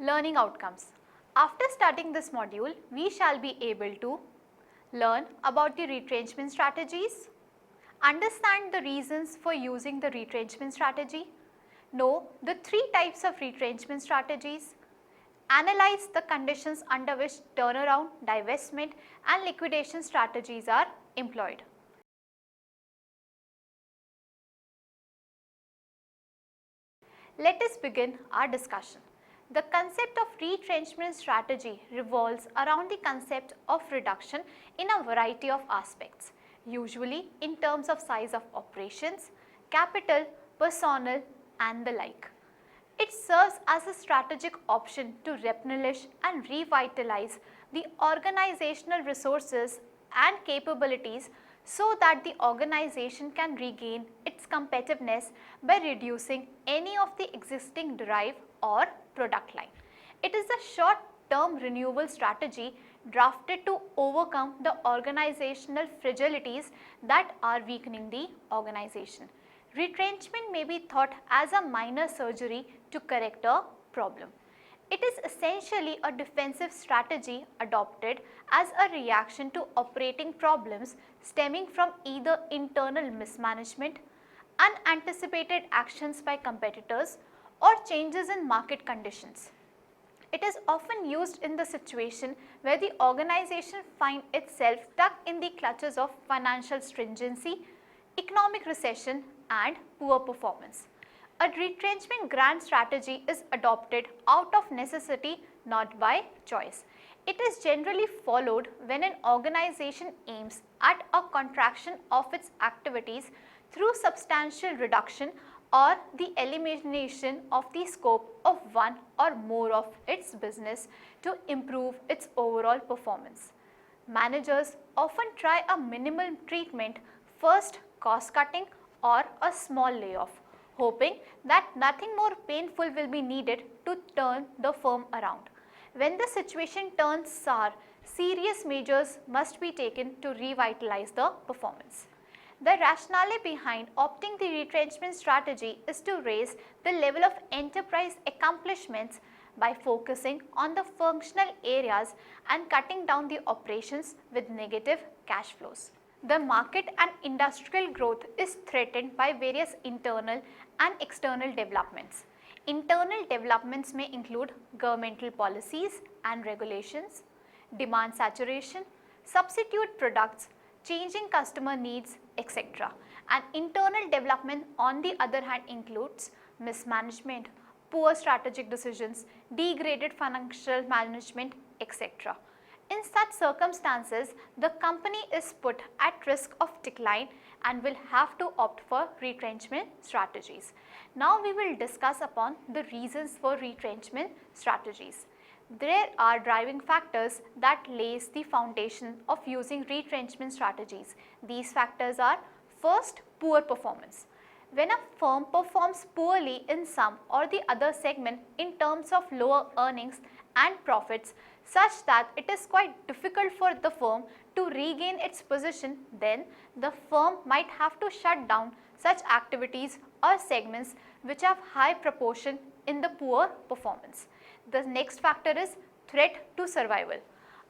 Learning outcomes. After studying this module, we shall be able to learn about the retrenchment strategies, understand the reasons for using the retrenchment strategy, know the three types of retrenchment strategies, analyze the conditions under which turnaround, divestment and liquidation strategies are employed. Let us begin our discussion. The concept of retrenchment strategy revolves around the concept of reduction in a variety of aspects, usually in terms of size of operations, capital, personnel and the like. It serves as a strategic option to replenish and revitalize the organizational resources and capabilities so that the organization can regain its competitiveness by reducing any of the existing drive or product line. It is a short-term renewal strategy drafted to overcome the organizational fragilities that are weakening the organization. Retrenchment may be thought as a minor surgery to correct a problem. It is essentially a defensive strategy adopted as a reaction to operating problems stemming from either internal mismanagement, unanticipated actions by competitors, or changes in market conditions. It is often used in the situation where the organization finds itself stuck in the clutches of financial stringency, economic recession and poor performance. A retrenchment grand strategy is adopted out of necessity, not by choice. It is generally followed when an organization aims at a contraction of its activities through substantial reduction or the elimination of the scope of one or more of its business to improve its overall performance. Managers often try a minimal treatment, first cost cutting or a small layoff, hoping that nothing more painful will be needed to turn the firm around. When the situation turns sour, serious measures must be taken to revitalize the performance. The rationale behind opting the retrenchment strategy is to raise the level of enterprise accomplishments by focusing on the functional areas and cutting down the operations with negative cash flows. The market and industrial growth is threatened by various internal and external developments. Internal developments may include governmental policies and regulations, demand saturation, substitute products, changing customer needs, etc. And internal development on the other hand includes mismanagement, poor strategic decisions, degraded financial management, etc. In such circumstances, the company is put at risk of decline and will have to opt for retrenchment strategies. Now we will discuss upon the reasons for retrenchment strategies. There are driving factors that lays the foundation of using retrenchment strategies. These factors are: first, poor performance. When a firm performs poorly in some or the other segment in terms of lower earnings and profits such that it is quite difficult for the firm to regain its position, then the firm might have to shut down such activities or segments which have high proportion in the poor performance. The next factor is threat to survival.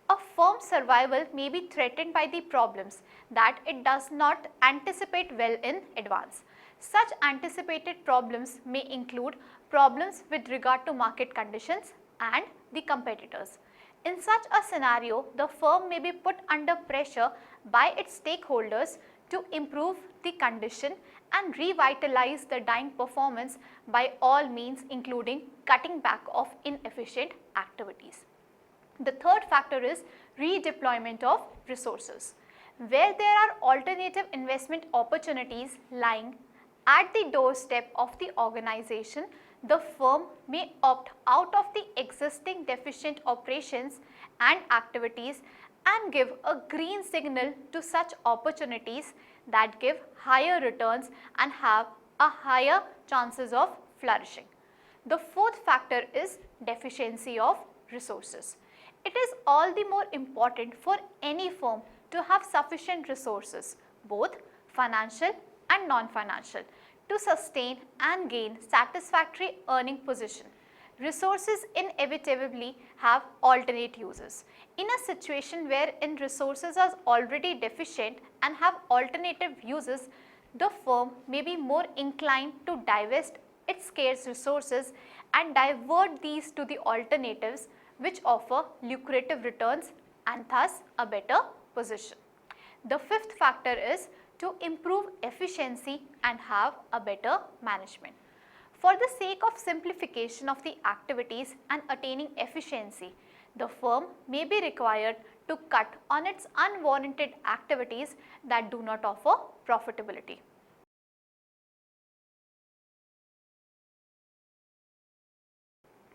A firm's survival may be threatened by the problems that it does not anticipate well in advance. Such anticipated problems may include problems with regard to market conditions and the competitors. In such a scenario, the firm may be put under pressure by its stakeholders to improve the condition and revitalize the dying performance by all means, including cutting back of inefficient activities. The third factor is redeployment of resources. Where there are alternative investment opportunities lying at the doorstep of the organization, the firm may opt out of the existing deficient operations and activities and give a green signal to such opportunities that give higher returns and have a higher chances of flourishing. The fourth factor is deficiency of resources. It is all the more important for any firm to have sufficient resources, both financial and non-financial, to sustain and gain satisfactory earning position. resources inevitably have alternate uses. In a situation wherein resources are already deficient and have alternative uses, the firm may be more inclined to divest its scarce resources and divert these to the alternatives which offer lucrative returns and thus a better position. The fifth factor is to improve efficiency and have a better management. For the sake of simplification of the activities and attaining efficiency, the firm may be required to cut on its unwarranted activities that do not offer profitability.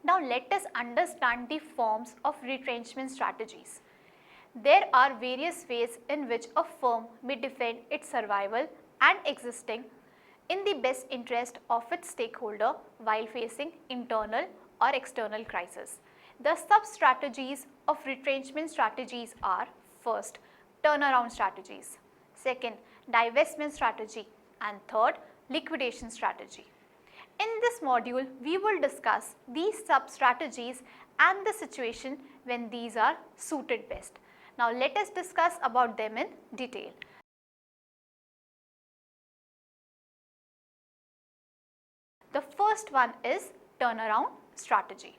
Now let us understand the forms of retrenchment strategies. There are various ways in which a firm may defend its survival and existing in the best interest of its stakeholder while facing internal or external crisis. The sub-strategies of retrenchment strategies are: first, turnaround strategies; second, divestment strategy; and third, liquidation strategy. In this module, we will discuss these sub-strategies and the situation when these are suited best. Now let us discuss about them in detail. The first one is turnaround strategy.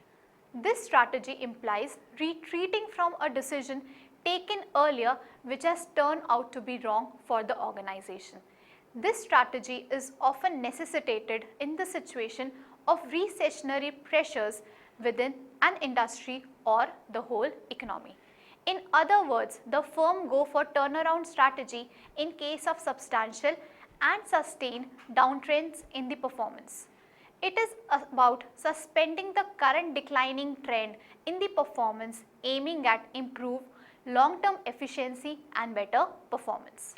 This strategy implies retreating from a decision taken earlier which has turned out to be wrong for the organization. This strategy is often necessitated in the situation of recessionary pressures within an industry or the whole economy. In other words, the firm go for turnaround strategy in case of substantial and sustained downtrends in the performance. It is about suspending the current declining trend in the performance, aiming at improved long-term efficiency and better performance.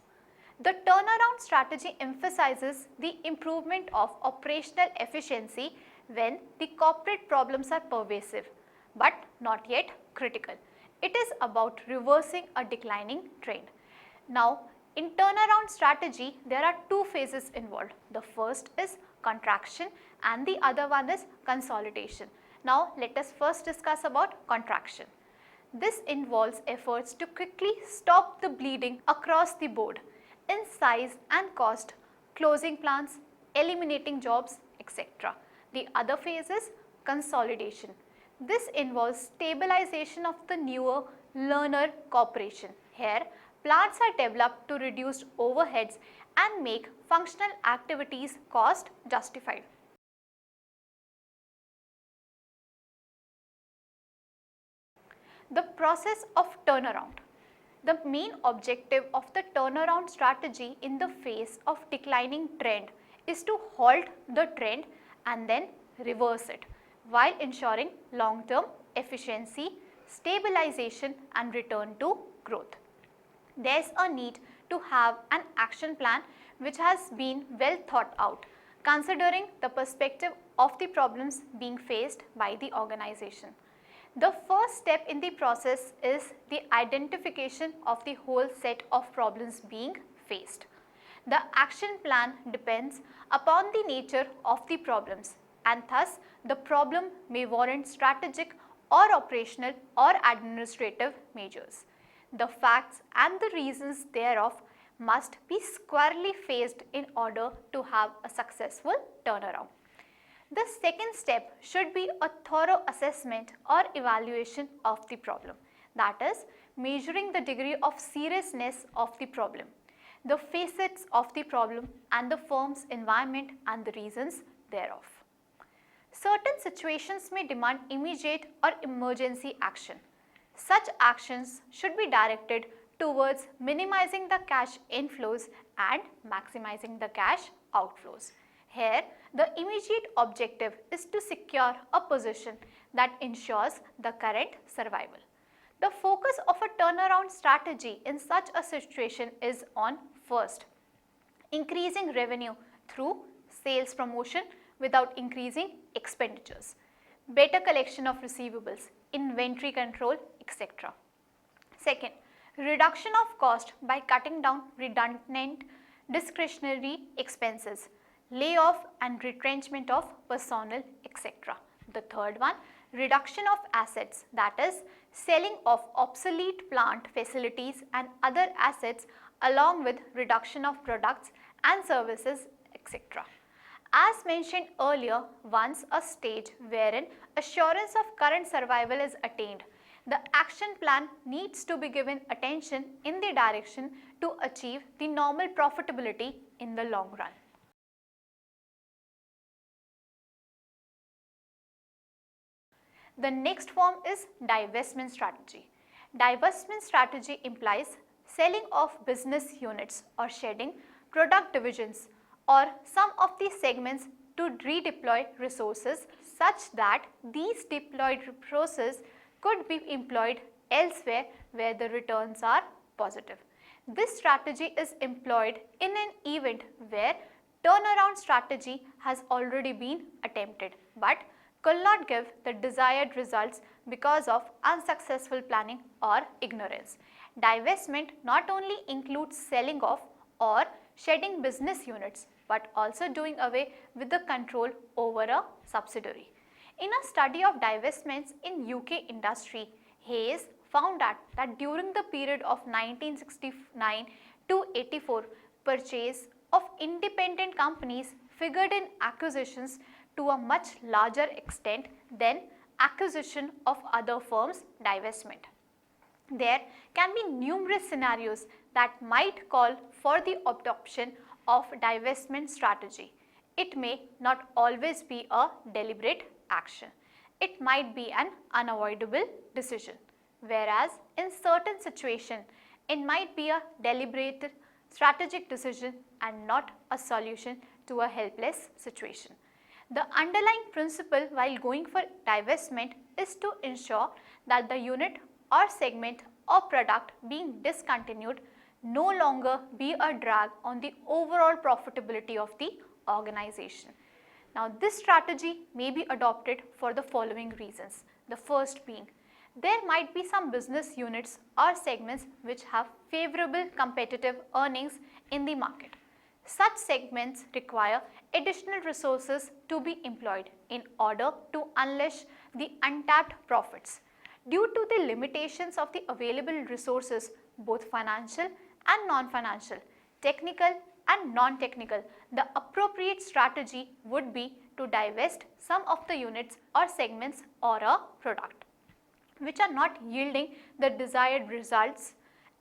The turnaround strategy emphasizes the improvement of operational efficiency when the corporate problems are pervasive but not yet critical. It is about reversing a declining trend. Now, in turnaround strategy, there are two phases involved. The first is contraction and the other one is consolidation. Now, let us first discuss about contraction. This involves efforts to quickly stop the bleeding across the board in size and cost, closing plants, eliminating jobs, etc. The other phase is consolidation. This involves stabilization of the newer learner corporation. Here, plants are developed to reduce overheads and make functional activities cost justified. The process of turnaround. The main objective of the turnaround strategy in the face of declining trend is to halt the trend and then reverse it while ensuring long-term efficiency, stabilization and return to growth. There is a need to have an action plan which has been well thought out, considering the perspective of the problems being faced by the organization. The first step in the process is the identification of the whole set of problems being faced. The action plan depends upon the nature of the problems, and thus the problem may warrant strategic or operational or administrative measures. The facts and the reasons thereof must be squarely faced in order to have a successful turnaround. The second step should be a thorough assessment or evaluation of the problem, that is, measuring the degree of seriousness of the problem, the facets of the problem and the firm's environment and the reasons thereof. Certain situations may demand immediate or emergency action. Such actions should be directed towards minimizing the cash inflows and maximizing the cash outflows. Here, the immediate objective is to secure a position that ensures the current survival. The focus of a turnaround strategy in such a situation is on: first, increasing revenue through sales promotion without increasing expenditures, better collection of receivables, inventory control, etc. Second, reduction of cost by cutting down redundant discretionary expenses, layoff and retrenchment of personnel, etc. The third one, reduction of assets, that is selling of obsolete plant facilities and other assets along with reduction of products and services, etc. As mentioned earlier, once a stage wherein assurance of current survival is attained, the action plan needs to be given attention in the direction to achieve the normal profitability in the long run. The next form is divestment strategy. Divestment strategy implies selling of business units or shedding product divisions or some of these segments to redeploy resources such that these deployed resources could be employed elsewhere where the returns are positive. This strategy is employed in an event where turnaround strategy has already been attempted but could not give the desired results because of unsuccessful planning or ignorance. Divestment not only includes selling off or shedding business units but also doing away with the control over a subsidiary. In a study of divestments in UK industry, Hayes found that during the period of 1969 to 84, purchase of independent companies figured in acquisitions to a much larger extent than acquisition of other firms' divestment. There can be numerous scenarios that might call for the adoption of divestment strategy. It may not always be a deliberate action. It might be an unavoidable decision, whereas in certain situations it might be a deliberate strategic decision and not a solution to a helpless situation. The underlying principle while going for divestment is to ensure that the unit or segment or product being discontinued no longer be a drag on the overall profitability of the organization. Now, this strategy may be adopted for the following reasons. The first being, there might be some business units or segments which have favorable competitive earnings in the market. Such segments require additional resources to be employed in order to unleash the untapped profits. Due to the limitations of the available resources, both financial and non-financial, technical and non-technical, the appropriate strategy would be to divest some of the units or segments or a product which are not yielding the desired results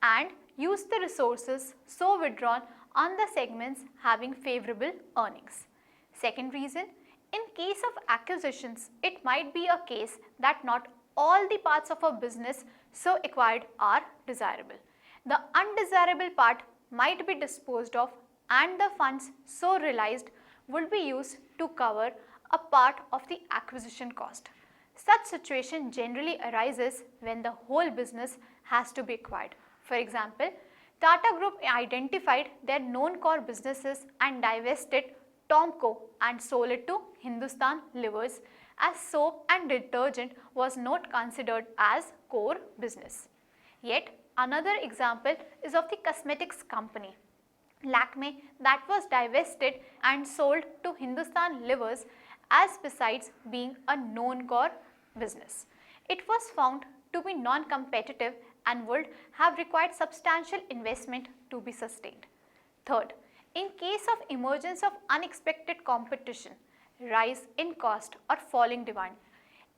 and use the resources so withdrawn on the segments having favorable earnings. Second reason, in case of acquisitions, it might be a case that not all the parts of a business so acquired are desirable. The undesirable part might be disposed of and the funds so realized would be used to cover a part of the acquisition cost. Such situation generally arises when the whole business has to be acquired. For example, Tata Group identified their known core businesses and divested Tomco and sold it to Hindustan Levers as soap and detergent was not considered as core business. Yet another example is of the cosmetics company Lakme that was divested and sold to Hindustan Levers as besides being a known core business. It was found to be non-competitive and would have required substantial investment to be sustained. Third, in case of emergence of unexpected competition, rise in cost or falling demand,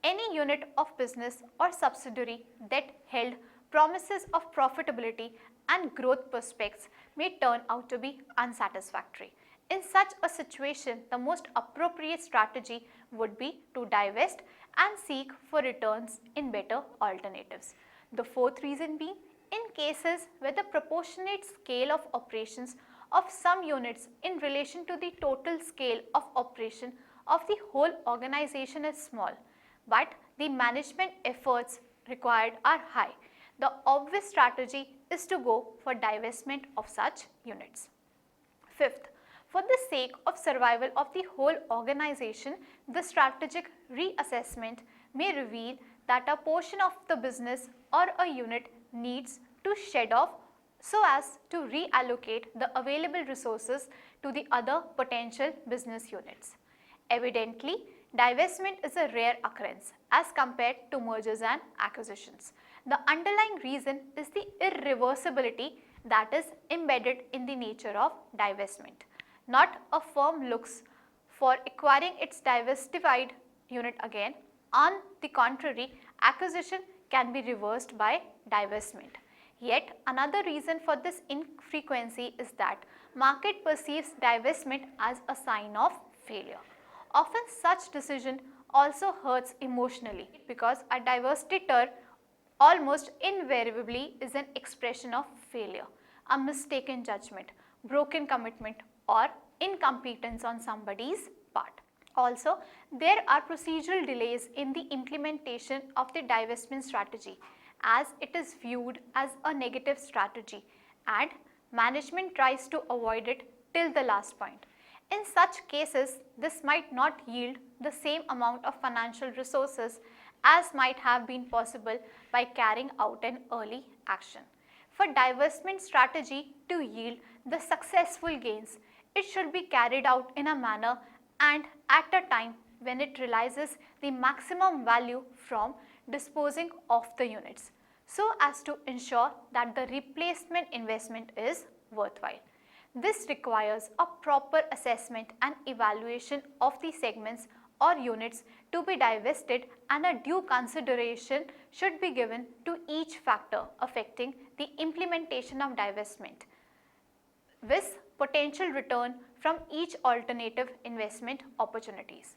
any unit of business or subsidiary that held promises of profitability and growth prospects may turn out to be unsatisfactory. In such a situation, the most appropriate strategy would be to divest and seek for returns in better alternatives. The fourth reason being, in cases where the proportionate scale of operations of some units in relation to the total scale of operation of the whole organization is small, but the management efforts required are high, the obvious strategy is to go for divestment of such units. Fifth, for the sake of survival of the whole organization, the strategic reassessment may reveal that a portion of the business or a unit needs to shed off so as to reallocate the available resources to the other potential business units. Evidently, Divestment is a rare occurrence as compared to mergers and acquisitions. The underlying reason is the irreversibility that is embedded in the nature of divestment. Not a firm looks for acquiring its diversified unit again. On the contrary, acquisition can be reversed by divestment. Yet another reason for this infrequency is that market perceives divestment as a sign of failure. Often such decision also hurts emotionally because a divestiture almost invariably is an expression of failure, a mistaken judgment, broken commitment or incompetence on somebody's part. Also, there are procedural delays in the implementation of the divestment strategy as it is viewed as a negative strategy and management tries to avoid it till the last point. In such cases, this might not yield the same amount of financial resources as might have been possible by carrying out an early action. For divestment strategy to yield the successful gains, it should be carried out in a manner and at a time when it realizes the maximum value from disposing of the units, so as to ensure that the replacement investment is worthwhile. This requires a proper assessment and evaluation of the segments or units to be divested, and a due consideration should be given to each factor affecting the implementation of divestment, with potential return from each alternative investment opportunities.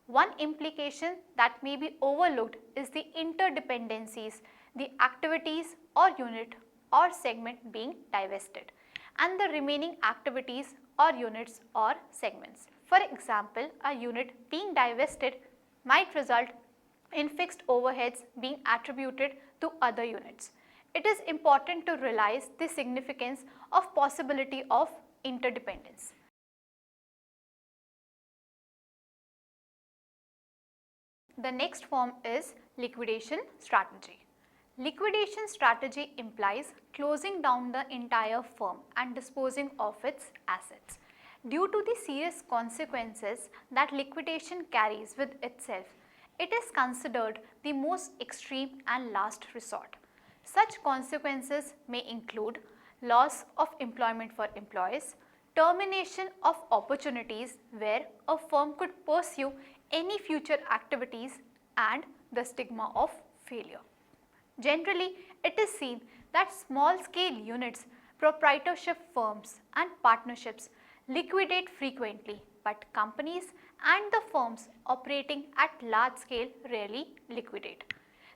One implication that may be overlooked is the interdependencies, the activities or unit or segment being divested, and the remaining activities or units or segments. For example, a unit being divested might result in fixed overheads being attributed to other units. It is important to realize the significance of possibility of interdependence. The next form is liquidation strategy. Liquidation strategy implies closing down the entire firm and disposing of its assets. Due to the serious consequences that liquidation carries with itself, it is considered the most extreme and last resort. Such consequences may include loss of employment for employees, termination of opportunities where a firm could pursue any future activities, and the stigma of failure. Generally, it is seen that small-scale units, proprietorship firms and partnerships liquidate frequently, but companies and the firms operating at large scale rarely liquidate.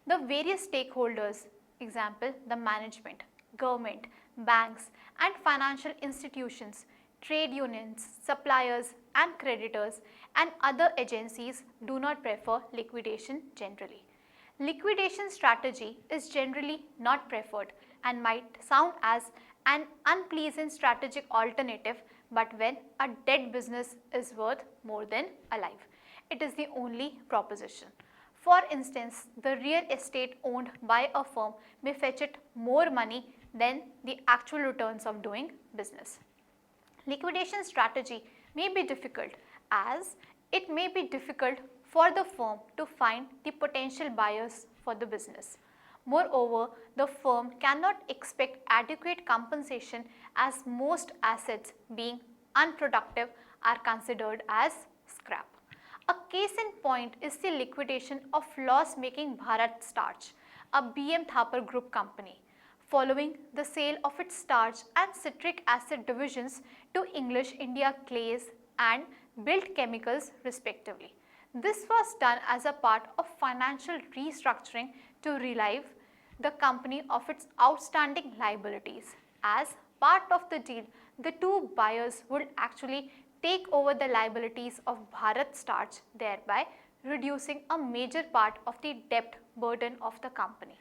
The various stakeholders, example the management, government, banks and financial institutions, trade unions, suppliers and creditors and other agencies do not prefer liquidation generally. Liquidation strategy is generally not preferred and might sound as an unpleasant strategic alternative, but when a dead business is worth more than alive, it is the only proposition. For instance, the real estate owned by a firm may fetch it more money than the actual returns of doing business. Liquidation strategy may be difficult as it may be difficult for the firm to find the potential buyers for the business. Moreover, the firm cannot expect adequate compensation as most assets being unproductive are considered as scrap. A case in point is the liquidation of loss-making Bharat Starch, a BM Thapar Group company, following the sale of its starch and citric acid divisions to English India Clays and Built Chemicals respectively. This was done as a part of financial restructuring to relieve the company of its outstanding liabilities. As part of the deal, the two buyers would actually take over the liabilities of Bharat Starch, thereby reducing a major part of the debt burden of the company.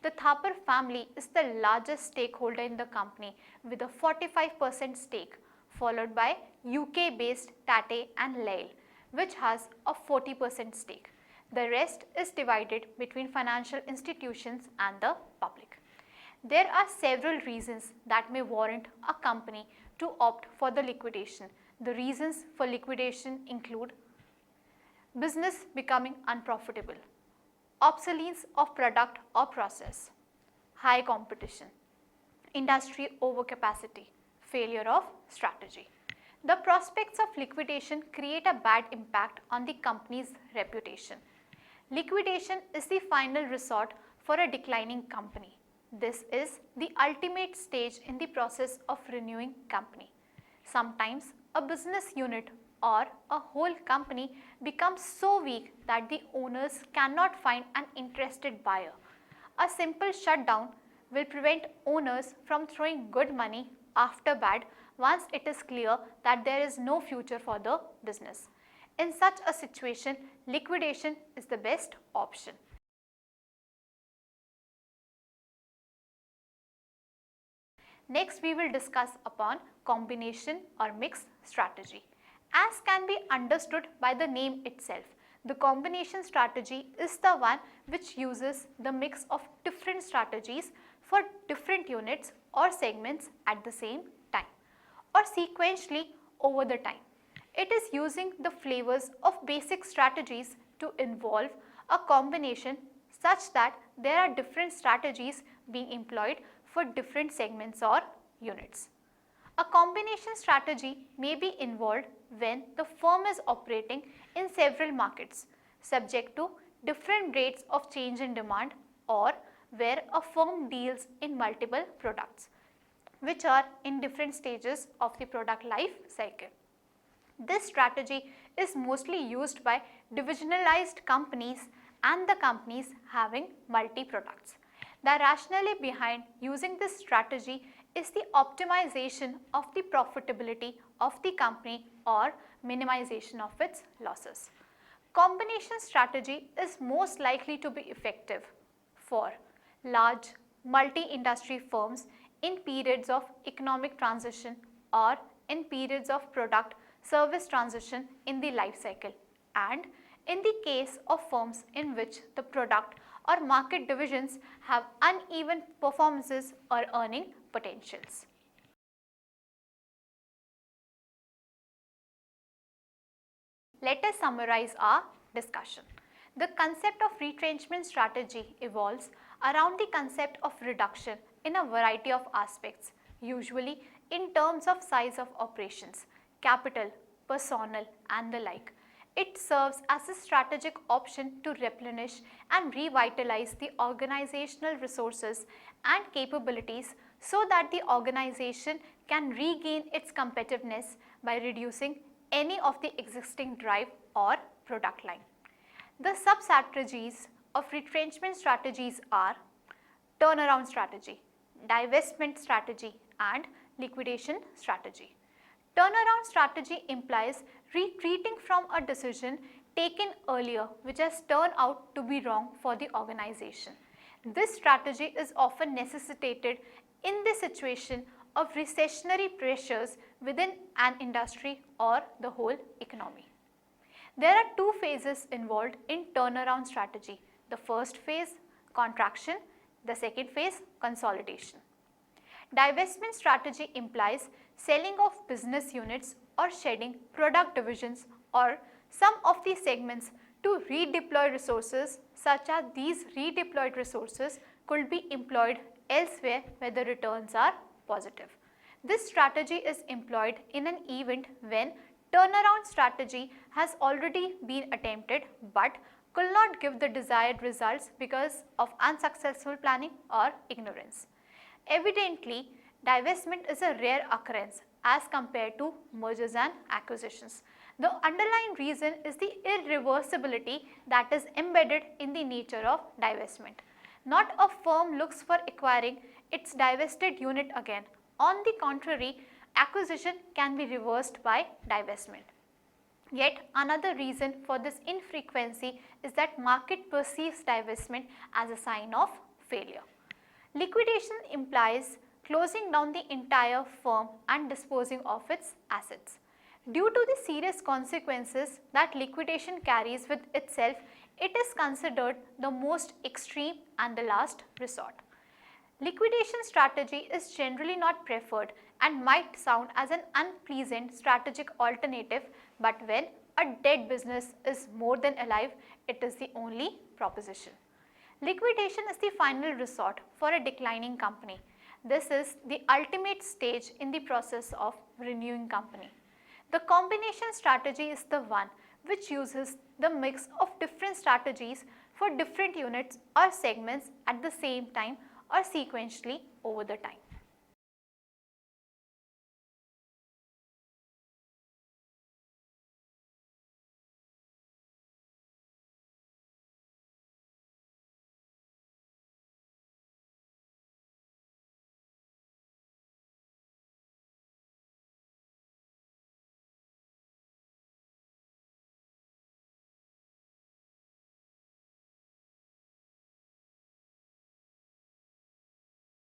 The Thapar family is the largest stakeholder in the company with a 45% stake, followed by UK-based Tate and Lyle, which has a 40% stake. The rest is divided between financial institutions and the public. There are several reasons that may warrant a company to opt for the liquidation. The reasons for liquidation include business becoming unprofitable, obsolescence of product or process, high competition, industry overcapacity, failure of strategy. The prospects of liquidation create a bad impact on the company's reputation. Liquidation is the final resort for a declining company. This is the ultimate stage in the process of renewing company. Sometimes a business unit or a whole company becomes so weak that the owners cannot find an interested buyer. A simple shutdown will prevent owners from throwing good money after bad once it is clear that there is no future for the business. In such a situation, liquidation is the best option. Next, we will discuss upon combination or mix strategy. As can be understood by the name itself, the combination strategy is the one which uses the mix of different strategies for different units or segments at the same time or sequentially over the time. It is using the flavors of basic strategies to involve a combination such that there are different strategies being employed for different segments or units. A combination strategy may be involved when the firm is operating in several markets, subject to different rates of change in demand, or where a firm deals in multiple products, which are in different stages of the product life cycle. This strategy is mostly used by divisionalized companies and the companies having multi-products. The rationale behind using this strategy is the optimization of the profitability of the company or minimization of its losses. Combination strategy is most likely to be effective for large multi-industry firms in periods of economic transition or in periods of product service transition in the life cycle, and in the case of firms in which the product or market divisions have uneven performances or earning potentials. Let us summarize our discussion. The concept of retrenchment strategy evolves around the concept of reduction in a variety of aspects, usually in terms of size of operations, capital, personnel, and the like. It serves as a strategic option to replenish and revitalize the organizational resources and capabilities so that the organization can regain its competitiveness by reducing any of the existing drive or product line. The sub-strategies of retrenchment strategies are turnaround strategy, divestment strategy, and liquidation strategy. Turnaround strategy implies retreating from a decision taken earlier which has turned out to be wrong for the organization. This strategy is often necessitated in the situation of recessionary pressures within an industry or the whole economy. There are two phases involved in turnaround strategy. The first phase, contraction; the second phase, consolidation. Divestment strategy implies selling of business units or shedding product divisions or some of these segments to redeploy resources, such as these redeployed resources could be employed elsewhere where the returns are positive. This strategy is employed in an event when turnaround strategy has already been attempted but could not give the desired results because of unsuccessful planning or ignorance. Evidently, divestment is a rare occurrence as compared to mergers and acquisitions. The underlying reason is the irreversibility that is embedded in the nature of divestment. Not a firm looks for acquiring its divested unit again. On the contrary, acquisition can be reversed by divestment. Yet another reason for this infrequency is that market perceives divestment as a sign of failure. Liquidation implies closing down the entire firm and disposing of its assets. Due to the serious consequences that liquidation carries with itself, it is considered the most extreme and the last resort. Liquidation strategy is generally not preferred and might sound as an unpleasant strategic alternative, but when a dead business is more than alive, it is the only proposition. Liquidation is the final resort for a declining company. This is the ultimate stage in the process of renewing company. The combination strategy is the one which uses the mix of different strategies for different units or segments at the same time or sequentially over the time.